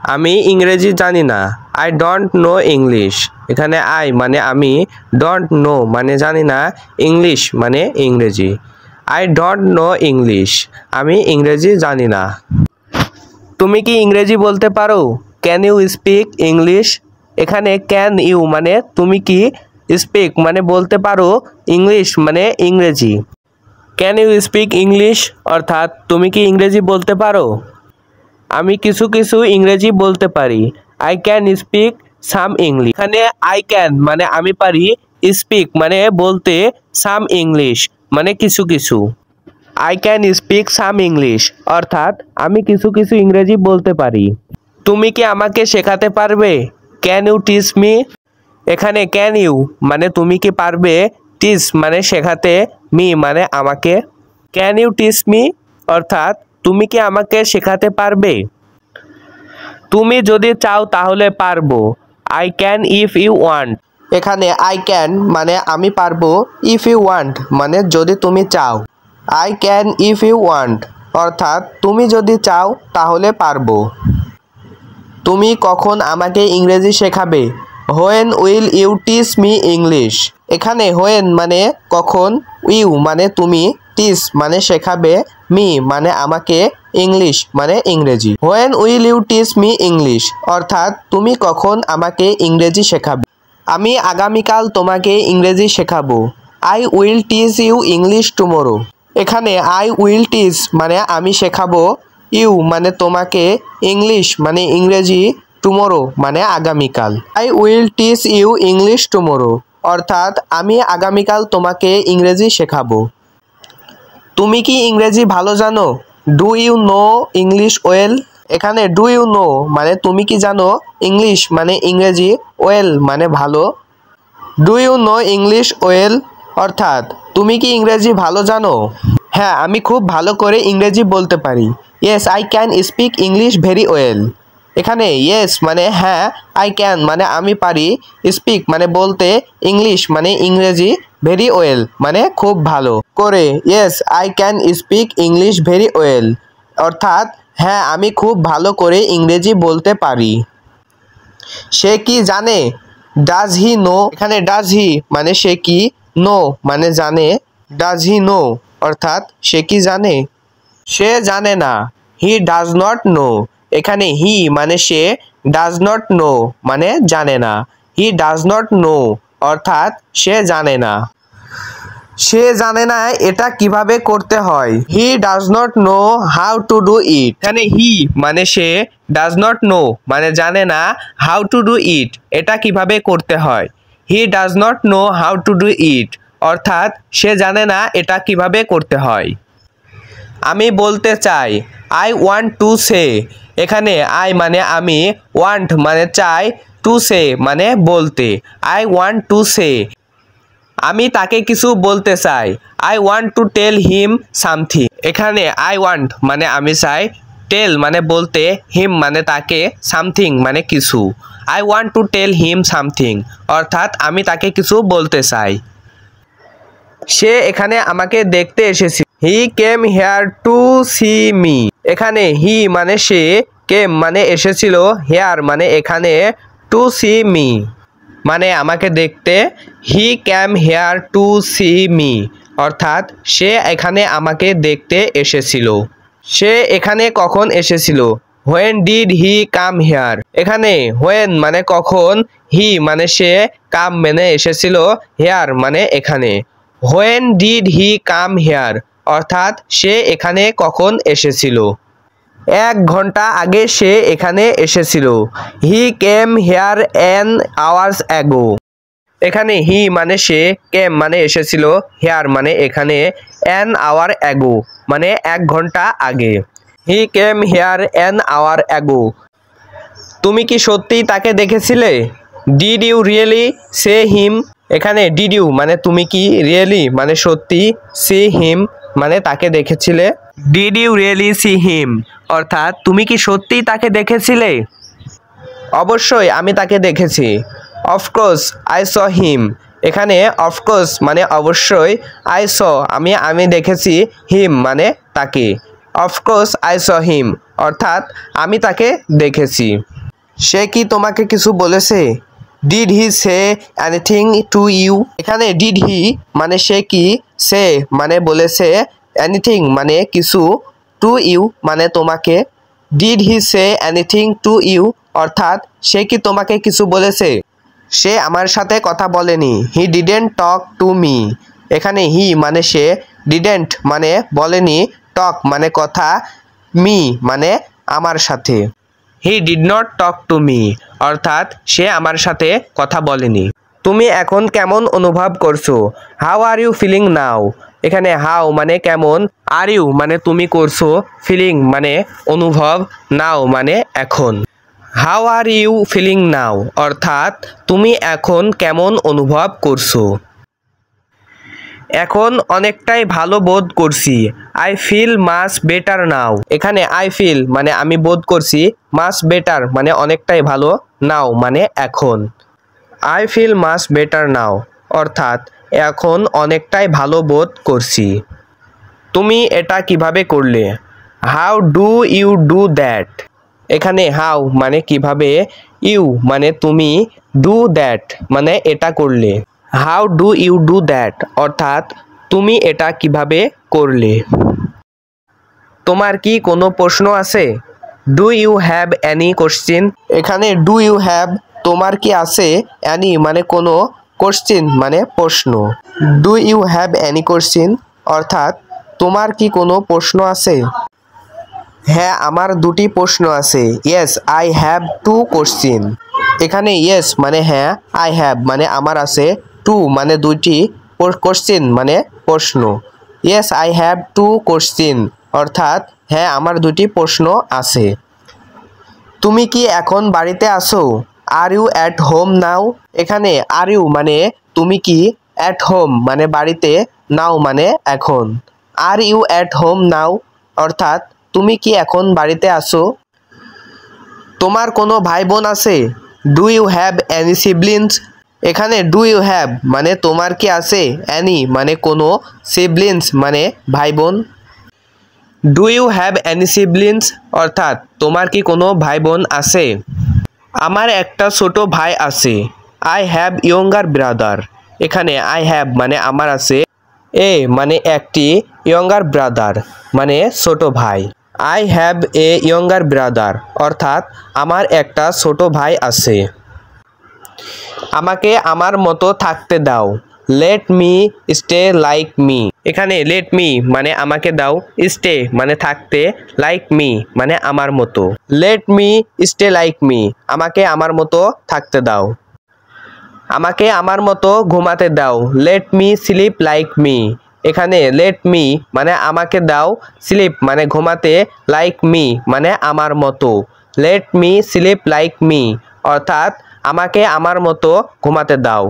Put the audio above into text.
আমি ইংরেজি জানি না। I don't know English. এখানে আই মানে আমি, ডোন্ট নো মানে জানি না, ইংলিশ মানে ইংরেজি। I don't know English. আমি ইংরেজি জানি না। তুমি কি ইংরেজি বলতে পারো? Can you speak English? এখানে ক্যান ইউ মানে তুমি কি, স্পিক মানে বলতে পারো, ইংলিশ মানে ইংরেজি। ক্যান ইউ স্পিক ইংলিশ অর্থাৎ তুমি কি ইংরেজি বলতে পারো? আমি কিছু কিছু ইংরেজি বলতে পারি। I can speak some English. এখানে আই ক্যান মানে আমি পারি, স্পিক মানে বলতে, সাম ইংলিশ মানে কিছু কিছু। I can speak some English অর্থাৎ আমি কিছু কিছু ইংরেজি বলতে পারি। তুমি কি আমাকে শেখাতে পারবে? Can you teach me? এখানে ক্যান ইউ মানে তুমি কি পারবে, টিচ মানে শেখাতে, মি মানে আমাকে। ক্যান ইউ টিচ মি অর্থাৎ তুমি কি আমাকে শেখাতে পারবে? তুমি যদি চাও তাহলে পারবো। I can if you want. এখানে আই ক্যান মানে আমি পারবো, ইফ ইউ ওয়ান্ট মানে যদি তুমি চাও। I can if you want অর্থাৎ তুমি যদি চাও তাহলে পারবো। তুমি কখন আমাকে ইংরেজি শেখাবে? When will you teach me English? এখানে হোয়েন মানে কখন, ইউ মানে তুমি, টিচ মানে শেখাবে, মি মানে আমাকে, ইংলিশ মানে ইংরেজি। When will you teach me English অর্থাৎ তুমি কখন আমাকে ইংরেজি শেখাবে? আমি আগামীকাল তোমাকে ইংরেজি শেখাবো। I will teach you English tomorrow. এখানে আই উইল টিচ মানে আমি শেখাবো, ইউ মানে তোমাকে, ইংলিশ মানে ইংরেজি, টুমোরো মানে আগামীকাল। I will teach you English tomorrow অর্থাৎ আমি আগামীকাল তোমাকে ইংরেজি শেখাবো। তুমি কি ইংরেজি ভালো জানো? Do you know English well? এখানে ডু ইউ নো মানে তুমি কি জানো, ইংলিশ মানে ইংরেজি, ওয়েল মানে ভালো। Do you know English well অর্থাৎ তুমি কি ইংরেজি ভালো জানো? হ্যাঁ, আমি খুব ভালো করে ইংরেজি বলতে পারি। Yes I can speak English very well. এখানে ইয়েস মানে হ্যাঁ, আই ক্যান মানে আমি পারি, স্পিক মানে বলতে, ইংলিশ মানে ইংরেজি, ভেরি ওয়েল মানে খুব ভালো করে। Yes I can speak English very well অর্থাৎ হ্যাঁ আমি খুব ভালো করে ইংরেজি বলতে পারি। সে কি জানে? Does he know? এখানে ডাজ হি মানে সে কি, নো মানে জানে, ডাজ হি নো অর্থাৎ সে কি জানে? সে জানে না। He does not know. এখানে হি মানে সে, ডাজ নট নো মানে জানে না। হি ডাজ নট নো অর্থাৎ সে জানে না। সে জানে না এটা কিভাবে করতে হয়। He does not know how to do it. এখানে হি মানে সে, ডাজ নট নো মানে জানে না, হাউ টু ডু ইট এটা কিভাবে করতে হয়। He does not know how to do it অর্থাৎ সে জানে না এটা কিভাবে করতে হয়। আমি বলতে চাই। I want to say. এখানে আই মানে আমি, ওয়ান্ট মানে চাই, টু সে মানে বলতে। আই ওয়ান্ট টু সে আমি তাকে কিছু বলতে চাই। I want to tell him something. এখানে আই ওয়ান্ট মানে আমি চাই, টেল মানে বলতে, হিম মানে তাকে, সামথিং মানে কিছু। I want to tell him something অর্থাৎ আমি তাকে কিছু বলতে চাই। সে এখানে আমাকে দেখতে এসেছিল। He came here to see me. এখানে হি মানে সে, কেম মানে এসেছিল, হেয়ার মানে এখানে, টু সি মি মানে আমাকে দেখতে। হি ক্যাম হেয়ার টু সি মি অর্থাৎ সে এখানে আমাকে দেখতে এসেছিল। সে এখানে কখন এসেছিল? When did he come here. এখানে হোয়েন মানে কখন, হি মানে সে, কাম মানে এসেছিল, হেয়ার মানে এখানে। When did he come here অর্থাৎ সে এখানে কখন এসেছিল। 1 ঘন্টা আগে সে এখানে এসেছিল। He came here an hours ago. এখানে হি মানে সে, কেম মানে এসেছিল, হেয়ার মানে এখানে, অ্যান আওয়ার অ্যাগো মানে 1 ঘন্টা আগে। He came here an hour ago. তুমি কি সত্যিই তাকে দেখেছিলে? Did you really see him. এখানে ডিড ইউ মানে তুমি কি, রিয়েলি মানে সত্যি, সি হিম মানে তাকে দেখেছিলে। Did you really see him অর্থাৎ তুমি কি সত্যিই তাকে দেখেছিলে? অবশ্যই আমি তাকে দেখেছি। অফকোর্স আই স হিম। এখানে অফকোর্স মানে অবশ্যই, আই স আমি দেখেছি, হিম মানে তাকে। অফকোর্স আই স হিম, অর্থাৎ আমি তাকে দেখেছি। সে কি তোমাকে কিছু বলেছে? Did he say anything to you? এখানে ডিড হি মানে সে কি, সে মানে বলেছে, এনিথিং মানে কিছু, টু ইউ মানে তোমাকে। Did he say anything to you অর্থাৎ সে কি তোমাকে কিছু বলেছে? সে আমার সাথে কথা বলেনি। He didn't talk to me. এখানে হি মানে সে, ডিডেন্ট মানে বলেনি, টক মানে কথা, মি মানে আমার সাথে। He did not talk to me অর্থাৎ সে আমার সাথে কথা বলেনি। তুমি এখন কেমন অনুভব করছো? How are you feeling now? এখানে হাউ মানে কেমন, আর ইউ মানে তুমি করছো, ফিলিং মানে অনুভব, নাও মানে এখন। How are you feeling now অর্থাৎ তুমি এখন কেমন অনুভব করছো। এখন অনেকটাই ভালো বোধ করছি। I feel much better now. এখানে আই ফিল মানে আমি বোধ করছি, মাচ বেটার মানে অনেকটাই ভালো, নাও মানে এখন। I feel much better now অর্থাৎ এখন অনেকটাই ভালো বোধ করছি। তুমি এটা কিভাবে করলে? How do you do that? এখানে হাউ মানে কিভাবে, ইউ মানে তুমি, ডু দ্যাট মানে এটা করলে। How do you do that অর্থাৎ তুমি এটা কিভাবে করলে। তোমার কি কোনো প্রশ্ন আছে? Do you have any question? এখানে ডু ইউ হ্যাভ তোমার কি আছে, এনি মানে কোনো, কোশ্চিন মানে প্রশ্ন। Do you have any question অর্থাৎ তোমার কি কোনো প্রশ্ন আছে? হ্যাঁ, আমার দুটি প্রশ্ন আছে। Yes I have to question. এখানে ইয়েস মানে হ্যাঁ, আই হ্যাভ মানে আমার আছে, টু মানে দুইটি, কোশ্চিন মানে প্রশ্ন। Yes I have to question অর্থাৎ হ্যাঁ আমার দুটি প্রশ্ন আছে। তুমি কি এখন বাড়িতে আছো? Are you at home now? এখানে আর ইউ মানে তুমি কি, অ্যাট হোম মানে বাড়িতে, নাও মানে এখন। Are you at home now অর্থাৎ তুমি কি এখন বাড়িতে আছো? তোমার কোনো ভাই বোন আছে? Do you have any siblings? এখানে ডু ইউ হ্যাভ মানে তোমার কি আছে, এনি মানে কোনো, সিবলিংস মানে ভাই বোন। Do you have any siblings অর্থাৎ তোমার কি কোনো ভাই বোন আছে? আমার একটা ছোট ভাই আছে। I have younger brother. এখানে আই হ্যাভ মানে আমার আছে, এ মানে একটি, ইয়ঙ্গার ব্রাদার মানে ছোট ভাই। I have a younger brother অর্থাৎ আমার একটা ছোট ভাই আছে। আমাকে আমার মতো থাকতে দাও। Let me stay like me. এখানে লেট মি মানে আমাকে দাও, স্টে মানে থাকতে, লাইক মি মানে আমার মতো। Let me stay like me আমাকে আমার মতো থাকতে দাও। আমাকে আমার মতো ঘুমাতে দাও। Let me slip like me. এখানে লেট মি মানে আমাকে দাও, স্লিপ মানে ঘুমাতে, লাইক মি মানে আমার মতো। Let me slip like me অর্থাৎ আমাকে আমার মতো ঘুমাতে দাও।